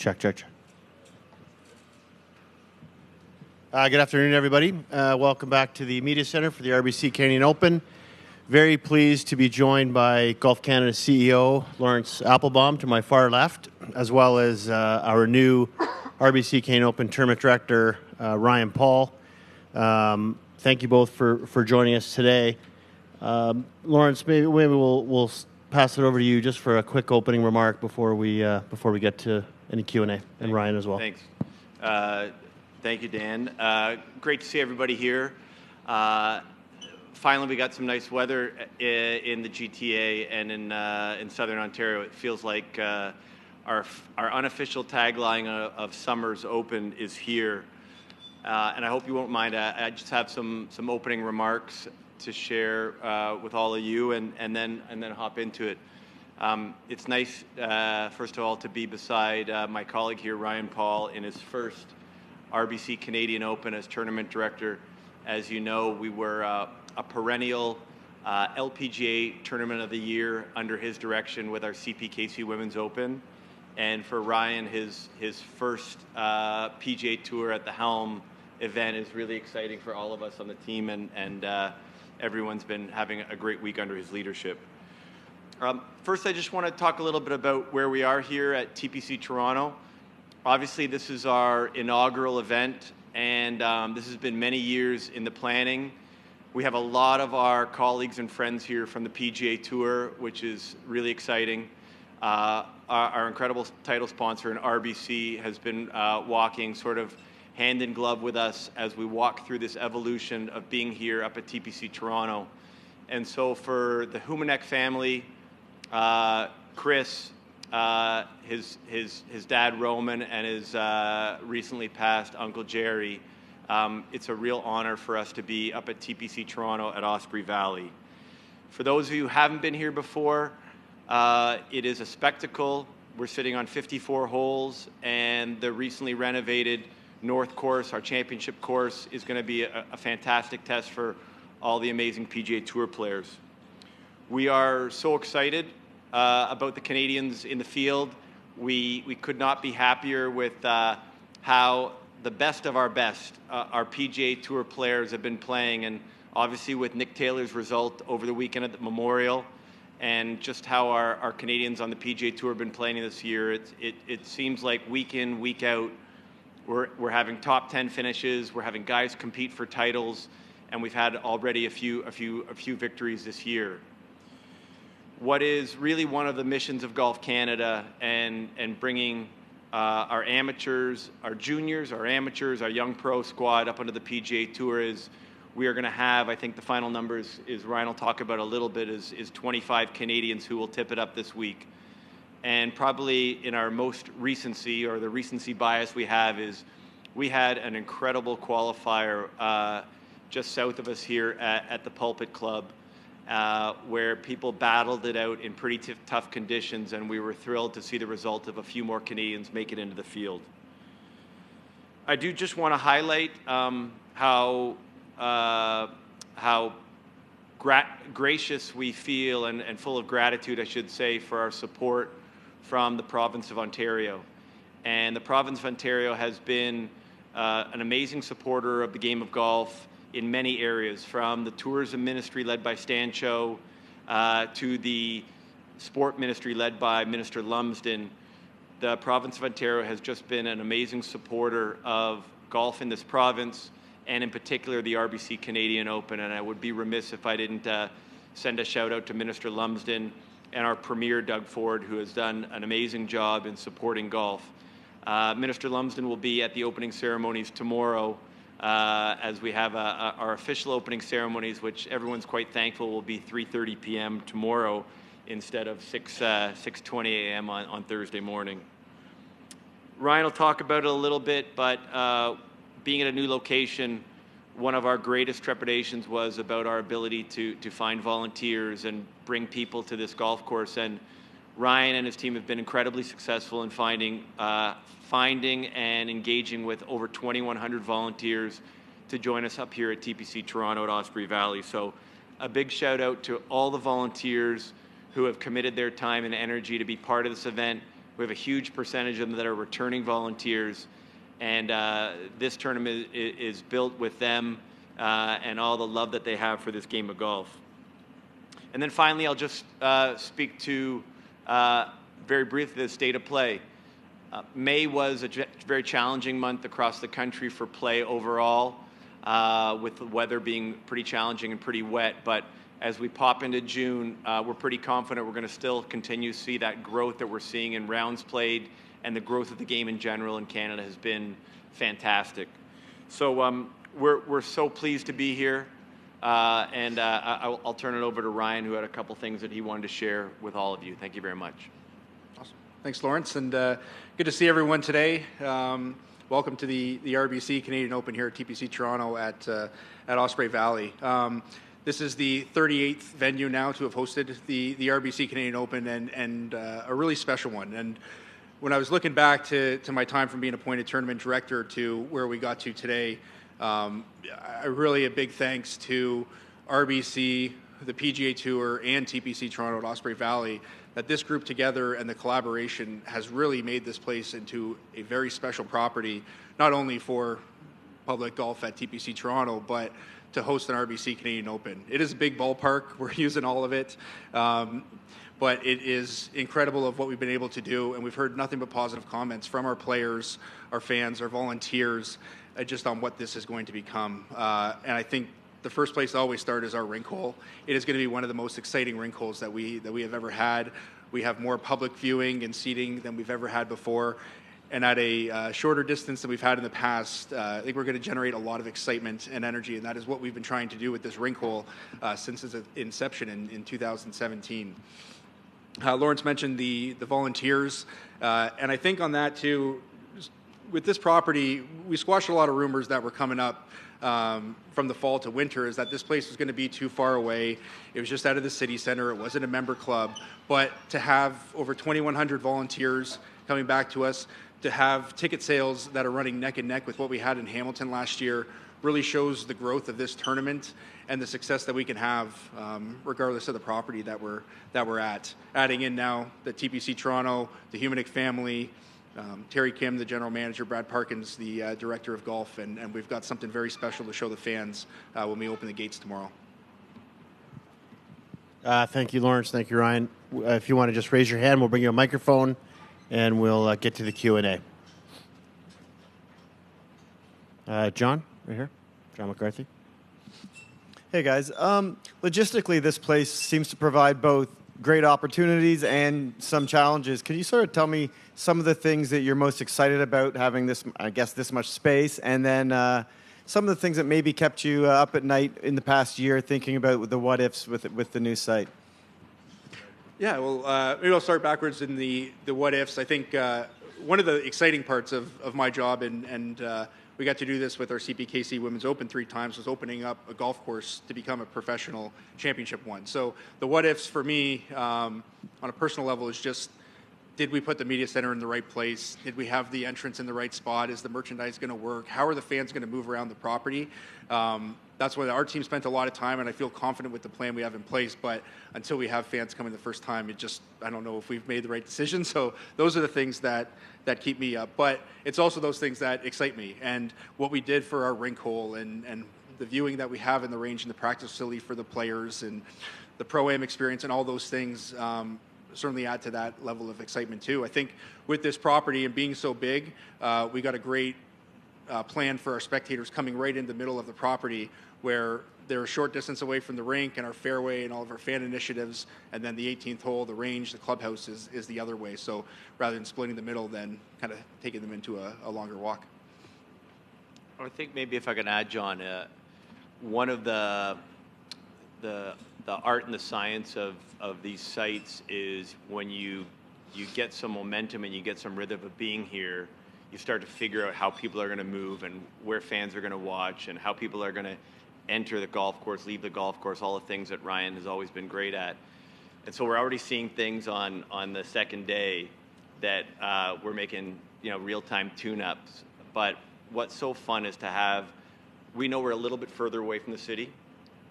Check. Good afternoon, everybody. Welcome back to the Media Center for the RBC Canadian Open. Very pleased to be joined by Golf Canada CEO Laurence Applebaum to my far left, as well as our new RBC Canadian Open Tournament Director, Ryan Paul. Thank you both for joining us today. Laurence, maybe we'll pass it over to you just for a quick opening remark before we get to any Q&A, and Ryan as well. Thanks. Thank you, Dan. Great to see everybody here. Finally, we got some nice weather in the GTA and in Southern Ontario. It feels like our unofficial tagline of Summer's Open is here. And I hope you won't mind. I just have some opening remarks to share with all of you, and then hop into it. It's nice, first of all, to be beside my colleague here, Ryan Paul, in his first RBC Canadian Open as tournament director. As you know, we were a perennial LPGA Tournament of the Year under his direction with our CPKC Women's Open. And for Ryan, his first PGA Tour at the helm event is really exciting for all of us on the team, and everyone's been having a great week under his leadership. First, I just want to talk a little bit about where we are here at TPC Toronto. Obviously, this is our inaugural event, and this has been many years in the planning. We have a lot of our colleagues and friends here from the PGA Tour, which is really exciting. Our incredible title sponsor in RBC has been walking sort of hand in glove with us as we walk through this evolution of being here up at TPC Toronto. And so for the Humanek family, Chris, his dad Roman, and his recently passed Uncle Jerry, it's a real honor for us to be up at TPC Toronto at Osprey Valley. For those of you who haven't been here before, it is a spectacle. We're sitting on 54 holes, and the recently renovated North Course, our championship course, is going to be a fantastic test for all the amazing PGA Tour players. We are so excited about the Canadians in the field. We could not be happier with how the best of our best, our PGA Tour players have been playing, and obviously with Nick Taylor's result over the weekend at the Memorial, and just how our Canadians on the PGA Tour have been playing this year. It seems like week in, week out, we're having top 10 finishes, we're having guys compete for titles, and we've had already a few victories this year. What is really one of the missions of Golf Canada and bringing our amateurs, our juniors, our amateurs, our young pro squad up onto the PGA Tour is we are going to have, I think the final numbers is Ryan will talk about a little bit, is 25 Canadians who will tip it up this week. And probably in our most recency, or the recency bias we have, is we had an incredible qualifier just south of us here at the Pulpit Club, where people battled it out in pretty tough conditions, and we were thrilled to see the result of a few more Canadians make it into the field. I do just want to highlight how gracious we feel and full of gratitude, I should say, for our support from the province of Ontario. And the province of Ontario has been an amazing supporter of the game of golf in many areas, from the tourism ministry led by Stan Cho to the sport ministry led by Minister Lumsden. The province of Ontario has just been an amazing supporter of golf in this province, and in particular the RBC Canadian Open. And I would be remiss if I didn't send a shout out to Minister Lumsden and our Premier Doug Ford, who has done an amazing job in supporting golf. Minister Lumsden will be at the opening ceremonies tomorrow, as we have our official opening ceremonies, which everyone's quite thankful will be 3:30 p.m. tomorrow instead of 6:20 a.m. on Thursday morning. Ryan will talk about it a little bit, but being at a new location, one of our greatest trepidations was about our ability to find volunteers and bring people to this golf course. And Ryan and his team have been incredibly successful in finding and engaging with over 2,100 volunteers to join us up here at TPC Toronto at Osprey Valley. So a big shout out to all the volunteers who have committed their time and energy to be part of this event. We have a huge percentage of them that are returning volunteers, and this tournament is built with them and all the love that they have for this game of golf. And then finally, I'll just speak to very briefly the state of play. May was a very challenging month across the country for play overall, with the weather being pretty challenging and pretty wet. But as we pop into June, we're pretty confident we're going to still continue to see that growth that we're seeing in rounds played, and the growth of the game in general in Canada has been fantastic. So we're so pleased to be here. And I'll turn it over to Ryan, who had a couple things that he wanted to share with all of you. Thank you very much. Awesome. Thanks, Laurence, and good to see everyone today. Welcome to the RBC Canadian Open here at TPC Toronto at Osprey Valley. This is the 38th venue now to have hosted the RBC Canadian Open, and a really special one. And when I was looking back to my time from being appointed tournament director to where we got to today, a big thanks to RBC, the PGA Tour, and TPC Toronto at Osprey Valley, that this group together and the collaboration has really made this place into a very special property, not only for public golf at TPC Toronto, but to host an RBC Canadian Open. It is a big ballpark. We're using all of it. But it is incredible of what we've been able to do, and we've heard nothing but positive comments from our players, our fans, our volunteers, just on what this is going to become. And I think the first place to always start is our rink hole. It is going to be one of the most exciting rink holes that we have ever had. We have more public viewing and seating than we've ever had before. And at a shorter distance than we've had in the past, I think we're going to generate a lot of excitement and energy, and that is what we've been trying to do with this rink hole since its inception in 2017. Laurence mentioned the volunteers, and I think on that too, with this property, we squashed a lot of rumors that were coming up from the fall to winter, is that this place was going to be too far away. It was just out of the city center. It wasn't a member club. But to have over 2,100 volunteers coming back to us, to have ticket sales that are running neck and neck with what we had in Hamilton last year, really shows the growth of this tournament and the success that we can have regardless of the property that we're at. Adding in now the TPC Toronto, the Humanic family, Terry Kim, the general manager, Brad Parkins, the director of golf, and we've got something very special to show the fans when we open the gates tomorrow. Thank you, Laurence. Thank you, Ryan. If you want to just raise your hand, we'll bring you a microphone, and we'll get to the Q&A. John, right here. John McCarthy. Hey, guys. Logistically, this place seems to provide both great opportunities and some challenges. Can you sort of tell me some of the things that you're most excited about having this, I guess, this much space, and then some of the things that maybe kept you up at night in the past year thinking about the what-ifs with the new site? Yeah, well, maybe I'll start backwards in the what-ifs. I think one of the exciting parts of my job, and we got to do this with our CPKC Women's Open 3 times, was opening up a golf course to become a professional championship one. So the what-ifs for me, on a personal level, is just, did we put the media center in the right place? Did we have the entrance in the right spot? Is the merchandise going to work? How are the fans going to move around the property? That's why our team spent a lot of time, and I feel confident with the plan we have in place. But until we have fans coming the first time, I don't know if we've made the right decision. So those are the things that keep me up. But it's also those things that excite me. And what we did for our rink hole and the viewing that we have in the range and the practice facility for the players and the Pro-Am experience and all those things certainly add to that level of excitement too. I think with this property and being so big, we got a great plan for our spectators coming right in the middle of the property, where they're a short distance away from the rink and our fairway and all of our fan initiatives, and then the 18th hole, the range, the clubhouse is the other way. So rather than splitting the middle, then kind of taking them into a longer walk. I think maybe if I can add, John, one of the art and the science of these sites is when you get some momentum and you get some rhythm of being here, you start to figure out how people are going to move and where fans are going to watch and how people are going to enter the golf course, leave the golf course, all the things that Ryan has always been great at. And so we're already seeing things on the second day that we're making real-time tune-ups. But what's so fun is to have, we know we're a little bit further away from the city,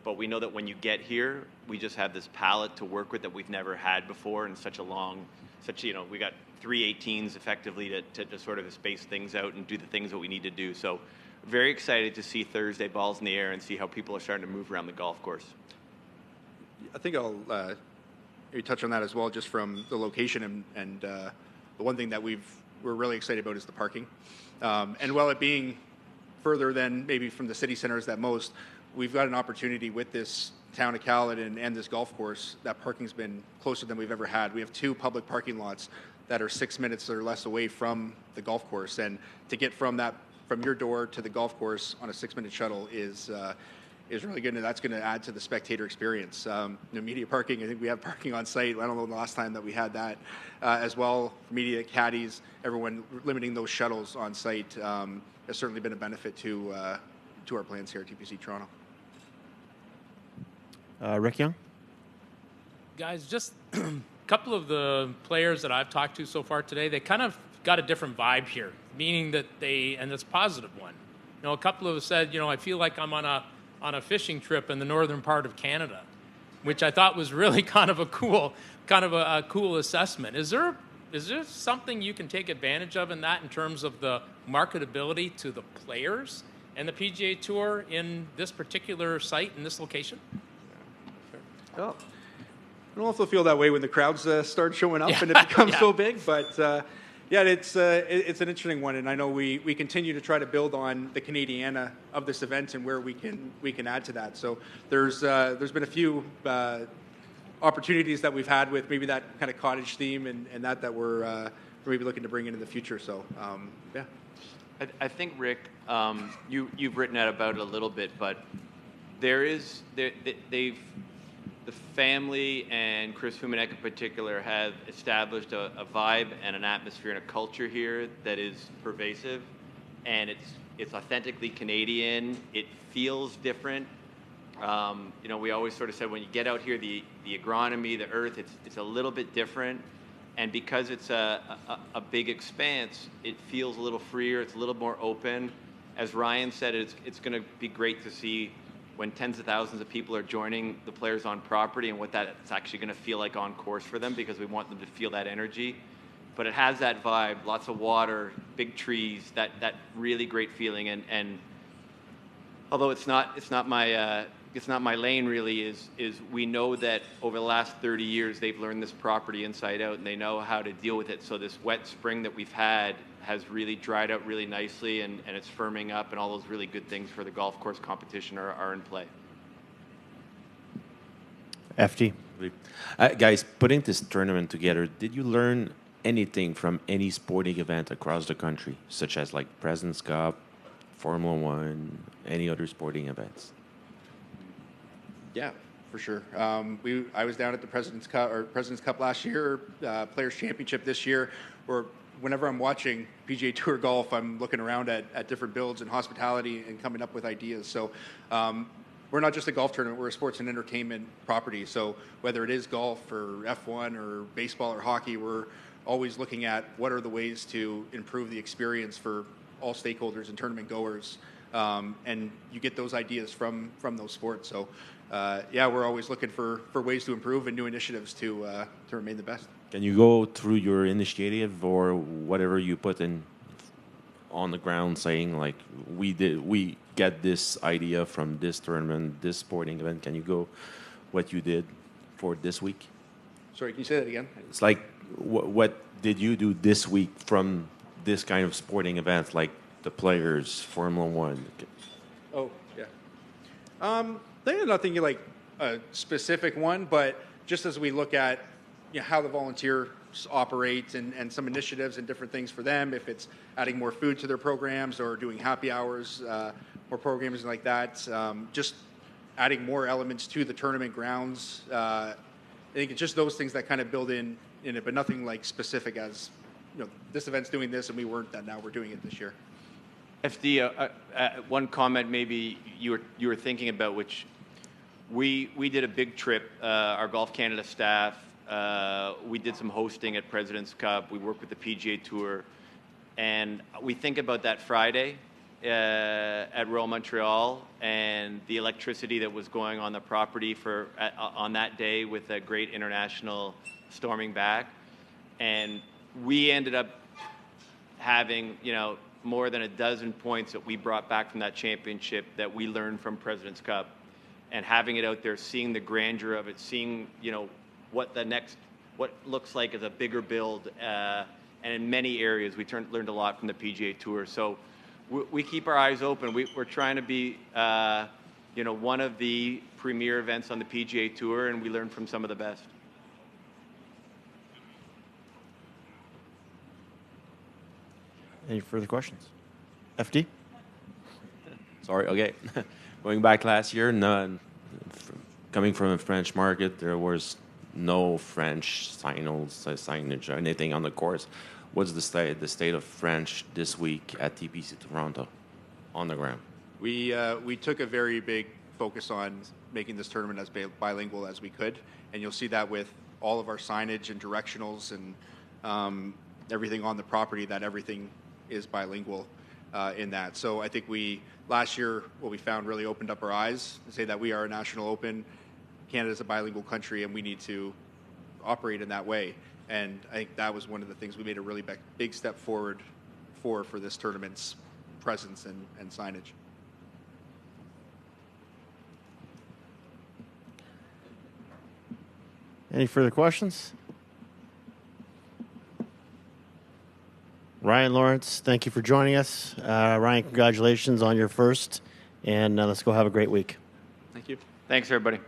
But we know that when you get here, we just have this palette to work with that we've never had before in such a long, we got 3 18s effectively to sort of space things out and do the things that we need to do. So very excited to see Thursday balls in the air and see how people are starting to move around the golf course. I think I'll maybe touch on that as well, just from the location and the one thing that we're really excited about is the parking. And while it being further than maybe from the city centers that most, we've got an opportunity with this town of Caledon and this golf course that parking's been closer than we've ever had. We have 2 public parking lots that are 6 minutes or less away from the golf course, and to get from your door to the golf course on a 6-minute shuttle is really good, and that's going to add to the spectator experience. Media parking, I think we have parking on site. I don't know the last time that we had that as well. Media caddies, everyone limiting those shuttles on site has certainly been a benefit to our plans here at TPC Toronto. Rick Young? Guys, just a couple of the players that I've talked to so far today, they kind of got a different vibe here, meaning that and it's a positive one. A couple of them said, I feel like I'm on a fishing trip in the northern part of Canada, which I thought was really kind of a cool assessment. Is there something you can take advantage of in that in terms of the marketability to the players and the PGA Tour in this particular site, in this location? Well, I don't know if they'll feel that way when the crowds start showing up and it becomes so big, but it's an interesting one, and I know we continue to try to build on the Canadiana of this event and where we can add to that. So there's been a few opportunities that we've had with maybe that kind of cottage theme and that we're maybe looking to bring in the future. So yeah. I think, Rick, you've written out about it a little bit, but the family and Chris Humanek in particular have established a vibe and an atmosphere and a culture here that is pervasive, and it's authentically Canadian. It feels different. We always sort of said when you get out here, the agronomy, the earth, it's a little bit different. And because it's a big expanse, it feels a little freer. It's a little more open. As Ryan said, it's going to be great to see when tens of thousands of people are joining the players on property and what that's actually going to feel like on course for them, because we want them to feel that energy. But it has that vibe, lots of water, big trees, that really great feeling. And although it's not my lane really, is we know that over the last 30 years they've learned this property inside out and they know how to deal with it. So this wet spring that we've had has really dried out really nicely, and it's firming up, and all those really good things for the golf course competition are in play. FT? Guys, putting this tournament together, did you learn anything from any sporting event across the country, such as like President's Cup, Formula One, any other sporting events? Yeah, for sure. I was down at the President's Cup last year, Players Championship this year, where whenever I'm watching PGA Tour golf, I'm looking around at different builds and hospitality and coming up with ideas. So we're not just a golf tournament, we're a sports and entertainment property. So whether it is golf or F1 or baseball or hockey, we're always looking at what are the ways to improve the experience for all stakeholders and tournament goers. And you get those ideas from those sports. So we're always looking for ways to improve and new initiatives to remain the best. Can you go through your initiative or whatever you put in on the ground, saying like we get this idea from this tournament, this sporting event? Can you go what you did for this week? Sorry, can you say that again? It's like what did you do this week from this kind of sporting event, like the players, Formula One? Oh yeah. There's nothing like a specific one, but just as we look at how the volunteers operate and some initiatives and different things for them, if it's adding more food to their programs or doing happy hours, more programs like that, just adding more elements to the tournament grounds. I think it's just those things that kind of build in it, but nothing like specific as, this event's doing this and we weren't that, now we're doing it this year. FD, one comment maybe you were thinking about, which we did a big trip, our Golf Canada staff, we did some hosting at President's Cup, we worked with the PGA Tour, and we think about that Friday, at Royal Montreal and the electricity that was going on the property on that day with a great international storming back. And we ended up having, more than a dozen points that we brought back from that championship that we learned from President's Cup, and having it out there, seeing the grandeur of it, seeing, what looks like as a bigger build. And in many areas, we learned a lot from the PGA Tour. So we keep our eyes open. We're trying to be, one of the premier events on the PGA Tour, and we learn from some of the best. Any further questions? FD? Sorry, okay. Going back last year, coming from the French market, there was no French signage or anything on the course. What's the state of French this week at TPC Toronto on the ground? We took a very big focus on making this tournament as bilingual as we could, and you'll see that with all of our signage and directionals and everything on the property, that everything is bilingual in that. So I think last year, what we found really opened up our eyes to say that we are a national open, Canada's a bilingual country, and we need to operate in that way. And I think that was one of the things we made a really big step forward for this tournament's presence and signage. Any further questions? Ryan, Laurence, thank you for joining us. Ryan, congratulations on your first, and let's go have a great week. Thank you. Thanks, everybody.